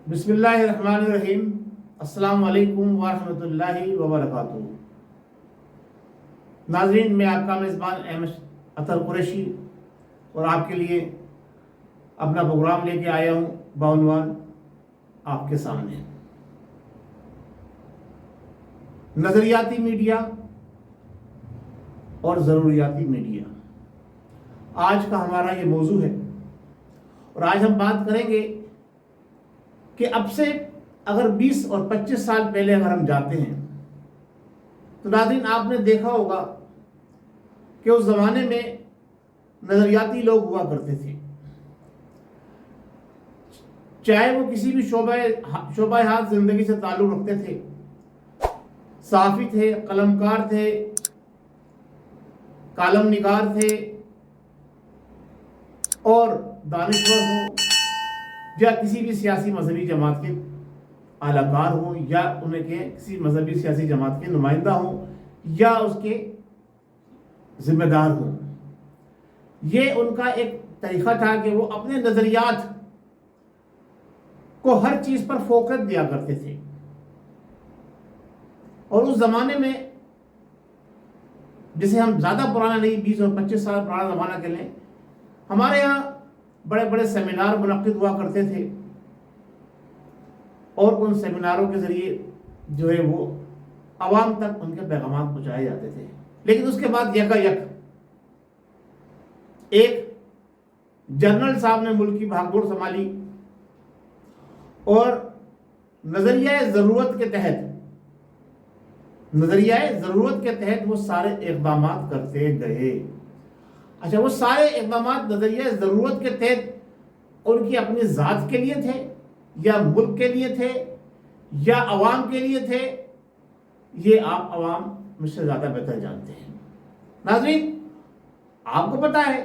بسم اللہ الرحمن الرحیم۔ السلام علیکم ورحمۃ اللہ وبرکاتہ۔ ناظرین، میں آپ کا میزبان احمد اطہر قریشی اور آپ کے لیے اپنا پروگرام لے کے آیا ہوں بعنوان آپ کے سامنے نظریاتی میڈیا اور ضروریاتی میڈیا۔ آج کا ہمارا یہ موضوع ہے اور آج ہم بات کریں گے کہ اب سے اگر 20 اور 25 سال پہلے اگر ہم جاتے ہیں تو ناظرین آپ نے دیکھا ہوگا کہ اس زمانے میں نظریاتی لوگ ہوا کرتے تھے، چاہے وہ کسی بھی شعبہ حیات زندگی سے تعلق رکھتے تھے، صحافی تھے، قلمکار تھے، کالم نگار تھے اور دانشور ہوں، یا کسی بھی سیاسی مذہبی جماعت کے اعلی کار ہوں، یا انہیں کے کسی مذہبی سیاسی جماعت کے نمائندہ ہوں، یا اس کے ذمہ دار ہوں۔ یہ ان کا ایک طریقہ تھا کہ وہ اپنے نظریات کو ہر چیز پر فوکس دیا کرتے تھے۔ اور اس زمانے میں، جسے ہم زیادہ پرانا نہیں، 20 اور 25 سال پرانا زمانہ کے لیں، ہمارے یہاں بڑے بڑے سیمینار منعقد ہوا کرتے تھے اور ان سیمیناروں کے ذریعے جو ہے وہ عوام تک ان کے پیغامات پہنچائے جاتے تھے۔ لیکن اس کے بعد یک ایک جنرل صاحب نے ملک کی بھاگ دوڑ سنبھالی اور نظریہ ضرورت کے تحت وہ سارے اقدامات کرتے گئے۔ اچھا، وہ سارے اقدامات نظریہ ضرورت کے تحت ان کی اپنی ذات کے لیے تھے، یا ملک کے لیے تھے، یا عوام کے لیے تھے؟ یہ آپ عوام مجھ سے زیادہ بہتر جانتے ہیں۔ ناظرین، آپ کو پتا ہے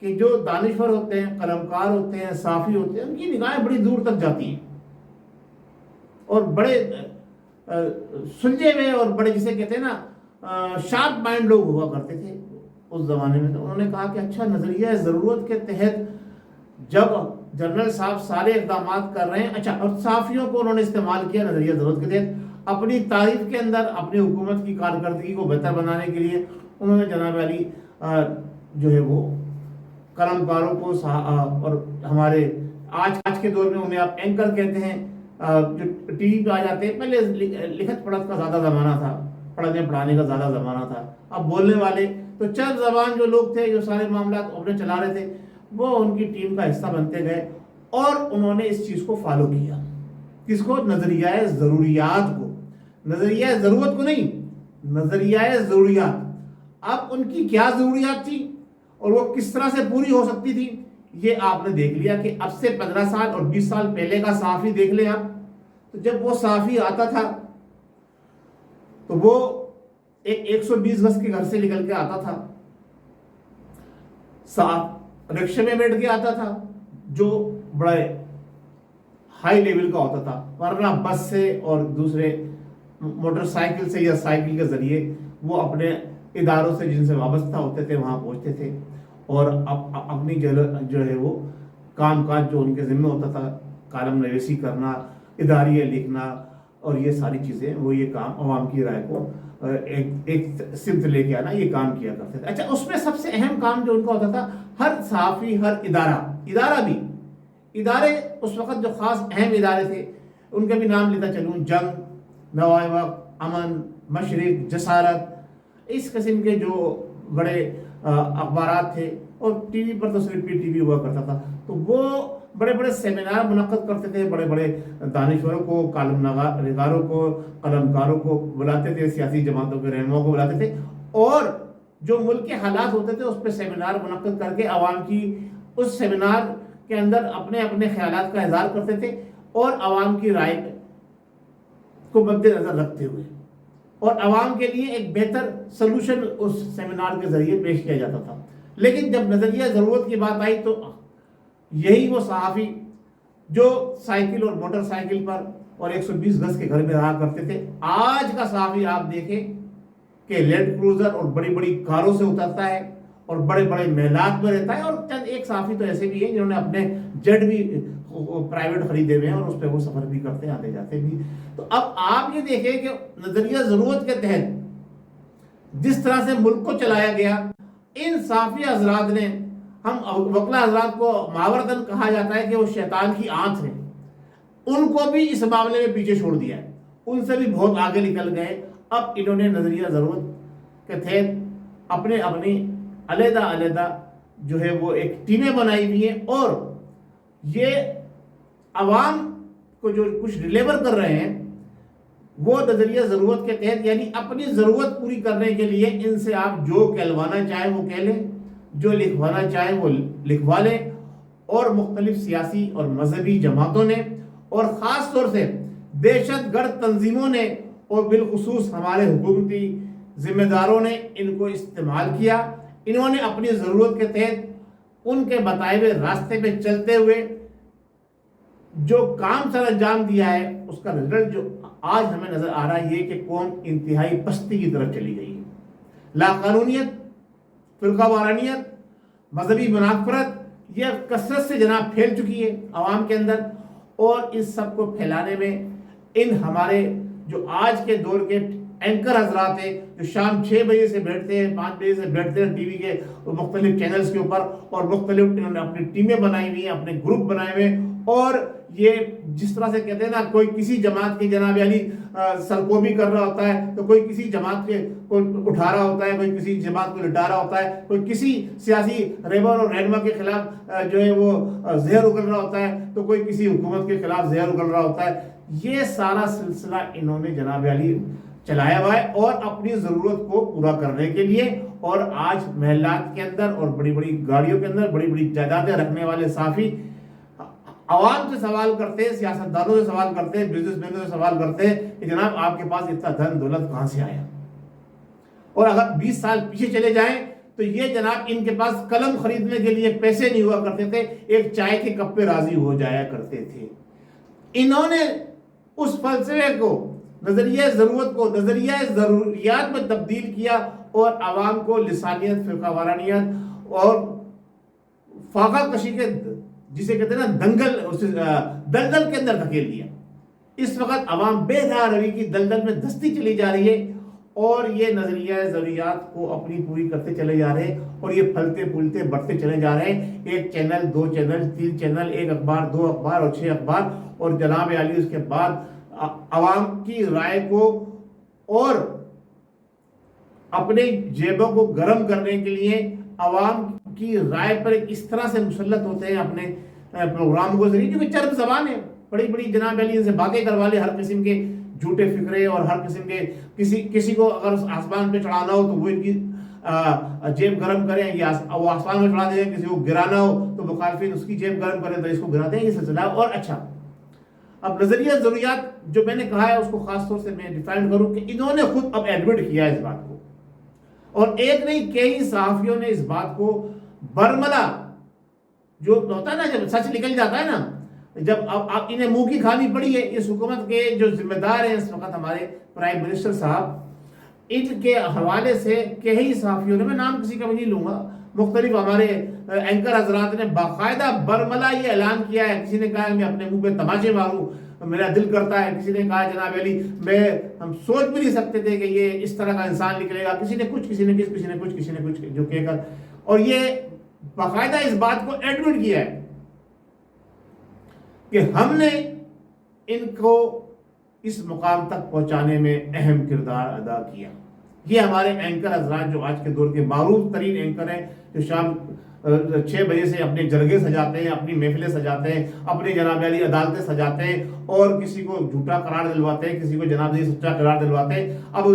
کہ جو دانشور ہوتے ہیں، قلمکار ہوتے ہیں، صحافی ہوتے ہیں، ان کی نگاہیں بڑی دور تک جاتی ہیں اور بڑے سلجھے ہوئے اور بڑے، جسے کہتے ہیں نا، شارپ مائنڈ لوگ ہوا کرتے تھے اس زمانے میں۔ تو انہوں نے کہا کہ اچھا، نظریہ ضرورت کے تحت جب جنرل صاحب سارے اقدامات کر رہے ہیں، اچھا، اور صحافیوں کو انہوں نے استعمال کیا نظریہ ضرورت کے تحت اپنی تعریف کے اندر، اپنی حکومت کی کارکردگی کو بہتر بنانے کے لیے انہوں نے جناب علی جو ہے وہ قلمکاروں کو اور ہمارے آج کے دور میں انہیں آپ اینکر کہتے ہیں، جو ٹی وی پہ آ جاتے ہیں۔ پہلے لکھت پڑھت کا زیادہ زمانہ تھا، پڑھنے پڑھانے کا زیادہ زمانہ تھا۔ اب بولنے والے تو چند زبان جو لوگ تھے، جو سارے معاملات اپنے چلا رہے تھے، وہ ان کی ٹیم کا حصہ بنتے گئے اور انہوں نے اس چیز کو فالو کیا۔ کس کو؟ نظریہ ضروریات کو، نظریہ ضرورت کو نہیں، نظریہ ضروریات۔ اب ان کی کیا ضروریات تھی اور وہ کس طرح سے پوری ہو سکتی تھی، یہ آپ نے دیکھ لیا کہ اب سے 15 سال اور 20 سال پہلے کا صحافی دیکھ لیں آپ، تو جب وہ صحافی آتا تھا تو وہ ایک 120 گز کے گھر سے نکل کے آتا تھا، رکشے میں بیٹھ کے آتا تھا جو بڑے ہائی لیول کا ہوتا تھا، ورنہ بس سے اور دوسرے موٹر سائیکل سے یا سائیکل کے ذریعے وہ اپنے اداروں سے جن سے وابستہ ہوتے تھے وہاں پہنچتے تھے، اور اپنی جو ہے وہ کام کاج جو ان کے ذمہ ہوتا تھا، کالم نویسی کرنا، اداریہ لکھنا اور یہ ساری چیزیں، وہ یہ کام عوام کی رائے کو ایک سمت لے کے آنا، یہ کام کیا کرتے تھے۔ اچھا، اس میں سب سے اہم کام جو ان کا ہوتا تھا، ہر صحافی، ہر ادارے اس وقت جو خاص اہم ادارے تھے، ان کے بھی نام لیتا چلوں، جنگ، نوائے وقت، امن، مشرق، جسارت، اس قسم کے جو بڑے اخبارات تھے، اور ٹی وی پر تو صرف پی ٹی وی ہوا کرتا تھا، تو وہ بڑے بڑے سیمینار منعقد کرتے تھے، بڑے بڑے دانشوروں کو، کالم نگاروں کو، قلمکاروں کو بلاتے تھے، سیاسی جماعتوں کے رہنماؤں کو بلاتے تھے، اور جو ملک کے حالات ہوتے تھے اس پہ سیمینار منعقد کر کے عوام کی اس سیمینار کے اندر اپنے اپنے خیالات کا اظہار کرتے تھے، اور عوام کی رائے کو مد نظر رکھتے ہوئے، اور عوام کے لیے ایک بہتر سلوشن اس سیمینار کے ذریعے پیش کیا جاتا تھا۔ لیکن جب نظریہ ضرورت کی بات آئی تو یہی وہ صحافی جو سائیکل اور موٹر سائیکل پر اور 120 گز کے گھر میں رہا کرتے تھے، آج کا صحافی آپ دیکھیں کہ لینڈ کروزر اور بڑی بڑی کاروں سے اترتا ہے اور بڑے بڑے محلات میں رہتا ہے، اور چند ایک صحافی تو ایسے بھی ہیں جنہوں نے اپنے جیٹ بھی پرائیویٹ خریدے ہوئے ہیں اور اس پہ وہ سفر بھی کرتے ہیں، آتے جاتے بھی۔ تو اب آپ یہ دیکھیں کہ نظریہ ضرورت کے تحت جس طرح سے ملک کو چلایا گیا، ان صحافی حضرات نے، ہم وکلا حضرات کو محاورتاً کہا جاتا ہے کہ وہ شیطان کی آنکھ ہے، ان کو بھی اس معاملے میں پیچھے چھوڑ دیا ہے، ان سے بھی بہت آگے نکل گئے۔ اب انہوں نے نظریہ ضرورت کے تحت اپنی علیحدہ علیحدہ جو ہے وہ ایک ٹیمیں بنائی ہوئی ہیں، اور یہ عوام کو جو کچھ ڈیلیور کر رہے ہیں وہ نظریہ ضرورت کے تحت، یعنی اپنی ضرورت پوری کرنے کے لیے ان سے آپ جو کہلوانا چاہیں وہ کہہ لیں، جو لکھوانا چاہیں وہ لکھوا لیں۔ اور مختلف سیاسی اور مذہبی جماعتوں نے، اور خاص طور سے دہشت گرد تنظیموں نے، اور بالخصوص ہمارے حکومتی ذمہ داروں نے ان کو استعمال کیا۔ انہوں نے اپنی ضرورت کے تحت ان کے بتائے ہوئے راستے پہ چلتے ہوئے جو کام سر انجام دیا ہے، اس کا رزلٹ جو آج ہمیں نظر آ رہا ہے یہ کہ قوم انتہائی پستی کی طرف چلی گئی ہے۔ لاقانونیت، فرقہ وارانیت، مذہبی منافرت یہ کثرت سے جناب پھیل چکی ہے عوام کے اندر، اور اس سب کو پھیلانے میں ان ہمارے جو آج کے دور کے اینکر حضرات ہیں، جو شام 6 بجے سے بیٹھتے ہیں، 5 بجے سے بیٹھتے ہیں ٹی وی کے مختلف چینلز کے اوپر، اور مختلف انہوں نے اپنی ٹیمیں بنائی ہوئی ہیں، اپنے گروپ بنائے ہوئے ہیں، اور یہ جس طرح سے کہتے ہیں نا، کوئی کسی جماعت کی جناب علی سرکوبی کر رہا ہوتا ہے، تو کوئی کسی جماعت کے کو اٹھا رہا ہوتا ہے، کوئی کسی جماعت کو لٹا رہا ہوتا ہے، کوئی کسی سیاسی رہبر اور رہنما کے خلاف جو ہے وہ زہر اگل رہا ہوتا ہے، تو کوئی کسی حکومت کے خلاف زہر اگل رہا ہوتا ہے۔ یہ سارا سلسلہ انہوں نے جناب علی چلایا ہوا ہے، اور اپنی ضرورت کو پورا کرنے کے لیے، اور آج محلات کے اندر اور بڑی بڑی گاڑیوں کے اندر بڑی بڑی جائیدادیں رکھنے والے صحافی عوام سے سوال کرتے ہیں، سیاستدانوں سے سوال کرتے ہیں، بزنس مینوں سے سوال کرتے ہیں کہ جناب آپ کے پاس اتنا دھن دولت کہاں سے آیا؟ اور اگر 20 سال پیچھے چلے جائیں تو یہ جناب ان کے پاس قلم خریدنے کے لیے پیسے نہیں ہوا کرتے تھے، ایک چائے کے کپ پہ راضی ہو جایا کرتے تھے۔ انہوں نے اس فلسفے کو، نظریہ ضرورت کو نظریہ ضروریات میں تبدیل کیا، اور عوام کو لسانیت، فرقہ وارانیت اور فاقہ کشی کے، جسے کہتے ہیں نا دلدل کے اندر دھکیل دیا۔ اس وقت عوام بے راہ روی کی دلدل میں دھستی چلی جا رہی ہے، اور یہ نظریہ ضروریات کو اپنی پوری کرتے چلے جا رہے ہیں، اور یہ پھلتے پھولتے بڑھتے چلے جا رہے ہیں۔ 1 چینل، 2 چینل، 3 چینل، 1 اخبار، 2 اخبار اور 6 اخبار، اور جناب علی اس کے بعد عوام کی رائے کو اور اپنے جیبوں کو گرم کرنے کے لیے عوام کی رائے پر اس طرح سے مسلط ہوتے ہیں اپنے پروگرام کو ذریعے، کیونکہ چرب زبان ہے، بڑی بڑی جناب علی سے باتیں کروا لے، ہر قسم کے جھوٹے فکرے، اور ہر قسم کے کسی کو اگر اس آسمان پہ چڑھانا ہو تو وہ ان کی جیب گرم کریں، یا وہ آسمان میں چڑھا دیں، کسی کو گرانا ہو تو مخالفین اس کی جیب گرم کریں تو اس کو گرا دیں، یہ سلسلہ۔ اور اچھا، اب نظریہ ضروریات جو میں نے کہا ہے اس کو خاص طور سے میں ڈیفائن کروں کہ انہوں نے خود اب ایڈمٹ کیا اس بات کو، اور ایک نہیں کئی صحافیوں نے اس بات کو برملا، جو ہوتا ہے نا جب سچ نکل جاتا ہے نا، جب اب آپ انہیں منہ کی کھانی پڑی ہے۔ اس حکومت کے جو ذمہ دار ہیں اس وقت ہمارے پرائم منسٹر صاحب، ان کے حوالے سے کئی صحافیوں نے، میں نام کسی کا بھی نہیں لوں گا، مختلف ہمارے اینکر حضرات نے باقاعدہ برملا یہ اعلان کیا ہے۔ کسی نے کہا میں اپنے منہ پہ تماچے ماروں، میرا دل کرتا ہے، کسی نے کہا جناب علی ہم سوچ بھی نہیں سکتے تھے کہ یہ اس طرح کا انسان نکلے گا، کسی نے کچھ، کسی نے کس، کسی نے کچھ، کسی نے کچھ جو کہہ کر، اور یہ باقاعدہ اس بات کو ایڈمٹ کیا ہے کہ ہم نے ان کو اس مقام تک پہنچانے میں اہم کردار ادا کیا۔ یہ ہمارے اینکر حضرات جو آج کے دور کے معروف ترین اینکر ہیں، جو شام 6 بجے سے اپنے جرگے سجاتے ہیں، اپنی محفلیں سجاتے ہیں، اپنی جناب علی عدالتیں سجاتے ہیں، اور کسی کو جھوٹا قرار دلواتے ہیں، کسی کو جناب علی سچا قرار دلواتے ہیں۔ اب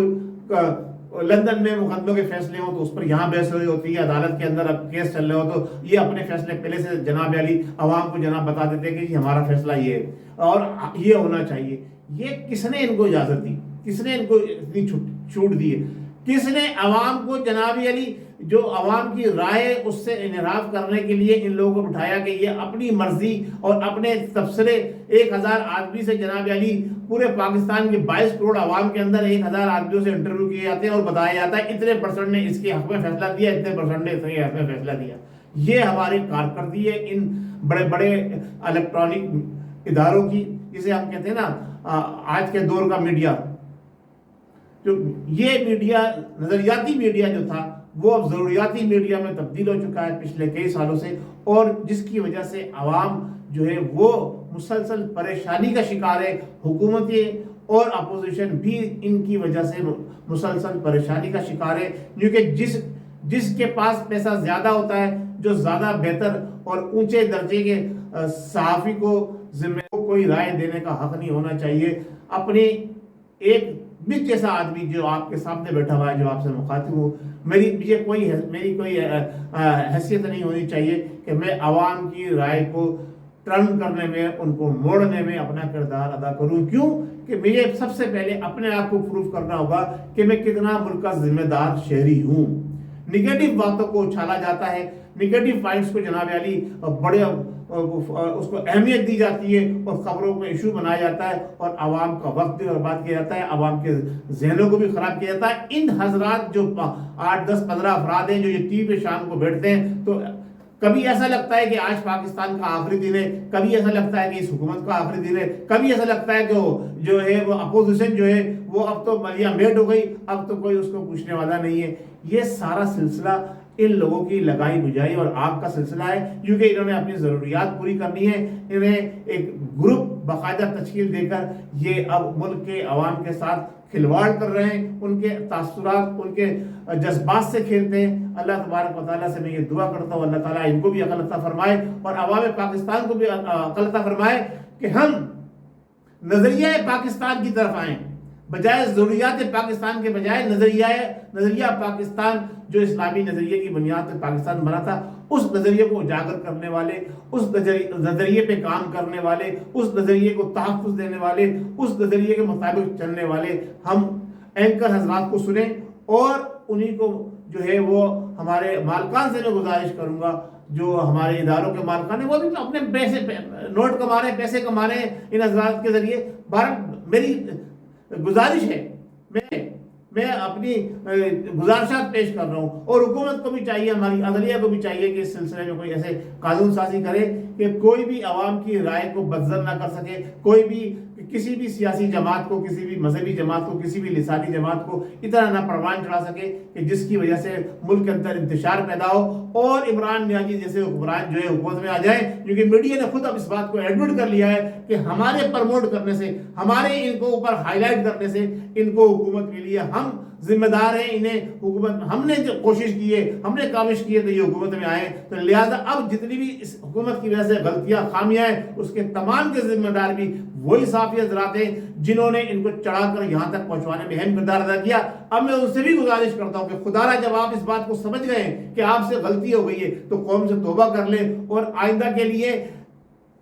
لندن میں مقدموں کے فیصلے ہوں تو اس پر یہاں بحث ہو رہی ہوتی ہے، عدالت کے اندر اب کیس چل رہے ہو تو یہ اپنے فیصلے پہلے سے جناب علی عوام کو جناب بتا دیتے ہیں کہ ہمارا فیصلہ یہ ہے اور یہ ہونا چاہیے۔ یہ کس نے ان کو اجازت دی؟ کس نے ان کو اتنی چھوٹ دی ہے؟ کس نے عوام کو جناب علی جو عوام کی رائے اس سے انحراف کرنے کے لیے ان لوگوں کو بٹھایا کہ یہ اپنی مرضی اور اپنے تبصرے 1000 آدمی سے جناب علی پورے پاکستان کے 22 کروڑ عوام کے اندر 1000 آدمیوں سے انٹرویو کیے جاتے ہیں اور بتایا جاتا ہے اتنے پرسنٹ نے اس کے حق میں فیصلہ دیا، اتنے پرسنٹ نے اس کے حق میں فیصلہ دیا. یہ ہماری کارکردگی ہے ان بڑے بڑے الیکٹرانک اداروں کی، جسے ہم کہتے ہیں نا آج کے دور کا میڈیا. جو یہ میڈیا نظریاتی میڈیا جو تھا وہ اب ضروریاتی میڈیا میں تبدیل ہو چکا ہے پچھلے کئی سالوں سے، اور جس کی وجہ سے عوام جو ہے وہ مسلسل پریشانی کا شکار ہے. حکومتیں اور اپوزیشن بھی ان کی وجہ سے مسلسل پریشانی کا شکار ہے، کیونکہ جس کے پاس پیسہ زیادہ ہوتا ہے، جو زیادہ بہتر اور اونچے درجے کے صحافی کو ذمہ کو کوئی رائے دینے کا حق نہیں ہونا چاہیے. اپنی ایک بچ جیسا آدمی جو آپ کے سامنے بیٹھا ہوا ہے، جو آپ سے مخاطب ہوں، میری کوئی حیثیت نہیں ہونی چاہیے کہ میں عوام کی رائے کو ٹرن کرنے میں، ان کو موڑنے میں اپنا کردار ادا کروں. کیوں کہ مجھے سب سے پہلے اپنے آپ کو پروف کرنا ہوگا کہ میں کتنا ملک کا ذمہ دار شہری ہوں. نگیٹو باتوں کو اچھالا جاتا ہے، نگیٹو پوائنٹس کو جناب علی بڑے اس کو اہمیت دی جاتی ہے اور خبروں کو ایشو بنایا جاتا ہے اور عوام کا وقت بھی برباد کیا جاتا ہے، عوام کے ذہنوں کو بھی خراب کیا جاتا ہے. ان حضرات جو 8 10 15 افراد ہیں جو یہ ٹی وی پہ شام کو بیٹھتے ہیں، تو کبھی ایسا لگتا ہے کہ آج پاکستان کا آخری دن ہے، کبھی ایسا لگتا ہے کہ اس حکومت کا آخری دن ہے، کبھی ایسا لگتا ہے کہ جو ہے وہ اپوزیشن جو ہے وہ اب تو ملیا میٹ ہو گئی، اب تو کوئی اس کو پوچھنے والا نہیں ہے. یہ سارا سلسلہ ان لوگوں کی لگائی بجائی اور آگ کا سلسلہ ہے، کیونکہ انہوں نے اپنی ضروریات پوری کرنی ہے. انہیں ایک گروپ باقاعدہ تشکیل دے کر یہ اب ملک کے عوام کے ساتھ کھلواڑ کر رہے ہیں، ان کے تاثرات، ان کے جذبات سے کھیلتے ہیں. اللہ تبارک و تعالیٰ سے میں یہ دعا کرتا ہوں اللہ تعالیٰ ان کو بھی عقل عطا فرمائے اور عوام پاکستان کو بھی عقل عطا فرمائے کہ ہم نظریہ پاکستان کی طرف آئیں، بجائے ضروریات پاکستان کے بجائے نظریہ پاکستان جو اسلامی نظریے کی بنیاد پہ پاکستان بنا تھا، اس نظریے کو اجاگر کرنے والے، اس نظریے پہ کام کرنے والے، اس نظریے کو تحفظ دینے والے، اس نظریے کے مطابق چلنے والے ہم اینکر حضرات کو سنیں. اور انہی کو جو ہے وہ ہمارے مالکان سے میں گزارش کروں گا، جو ہمارے اداروں کے مالکان ہیں وہ بھی اپنے پیسے نوٹ کما رہے ہیں، پیسے کما رہے ہیں ان حضرات کے ذریعے. میری گزارش ہے، میں اپنی گزارشات پیش کر رہا ہوں، اور حکومت کو بھی چاہیے، ہماری عدلیہ کو بھی چاہیے کہ اس سلسلے میں کوئی ایسے قانون سازی کرے کہ کوئی بھی عوام کی رائے کو بدزر نہ کر سکے، کوئی بھی کسی بھی سیاسی جماعت کو، کسی بھی مذہبی جماعت کو، کسی بھی لسانی جماعت کو اتنا نہ پروان چڑھا سکے کہ جس کی وجہ سے ملک کے اندر انتشار پیدا ہو اور عمران نیازی جیسے حکمران جو ہے حکومت میں آ جائیں. کیونکہ میڈیا نے خود اب اس بات کو ایڈمٹ کر لیا ہے کہ ہمارے پروموٹ کرنے سے، ہمارے ان کو اوپر ہائی لائٹ کرنے سے ان کو حکومت کے لیے ہم ذمہ دار ہیں. انہیں حکومت، ہم نے جو کوشش کی ہے، ہم نے کاوش کی ہے تو یہ حکومت میں آئے، تو لہٰذا اب جتنی بھی اس حکومت کی وجہ سے غلطیاں، خامیاں ہیں، اس کے تمام کے ذمہ دار بھی وہی صحافی حضرات ہیں جنہوں نے ان کو چڑھا کر یہاں تک پہنچوانے میں اہم کردار ادا کیا. اب میں ان سے بھی گزارش کرتا ہوں کہ خدا را جب آپ اس بات کو سمجھ گئے ہیں کہ آپ سے غلطی ہو گئی ہے تو قوم سے توبہ کر لیں اور آئندہ کے لیے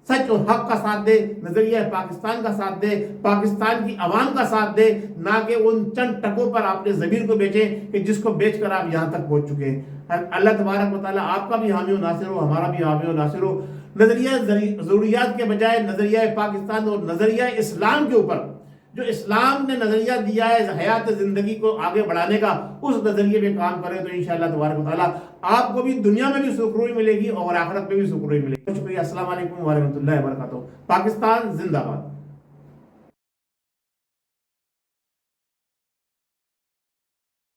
سچ اور حق کا ساتھ دے، نظریہ پاکستان کا ساتھ دے، پاکستان کی عوام کا ساتھ دے، نہ کہ ان چند ٹکوں پر آپ نے ضمیر کو بیچیں کہ جس کو بیچ کر آپ یہاں تک پہنچ چکے ہیں. اللہ تبارک و تعالیٰ آپ کا بھی حامی و ناصر ہو، ہمارا بھی حامی و ناصر ہو. نظریہ ضروریات کے بجائے نظریہ پاکستان اور نظریہ اسلام کے اوپر جو اسلام نے نظریہ دیا ہے حیات زندگی کو آگے بڑھانے کا، اس نظریے پہ کام کریں تو انشاءاللہ تبارک و تعالیٰ آپ کو بھی دنیا میں بھی سکھروئی ملے گی اور آخرت میں بھی سکھروئی ملے گی. شکریہ. السلام علیکم ورحمۃ اللہ وبرکاتہ. پاکستان زندہ باد.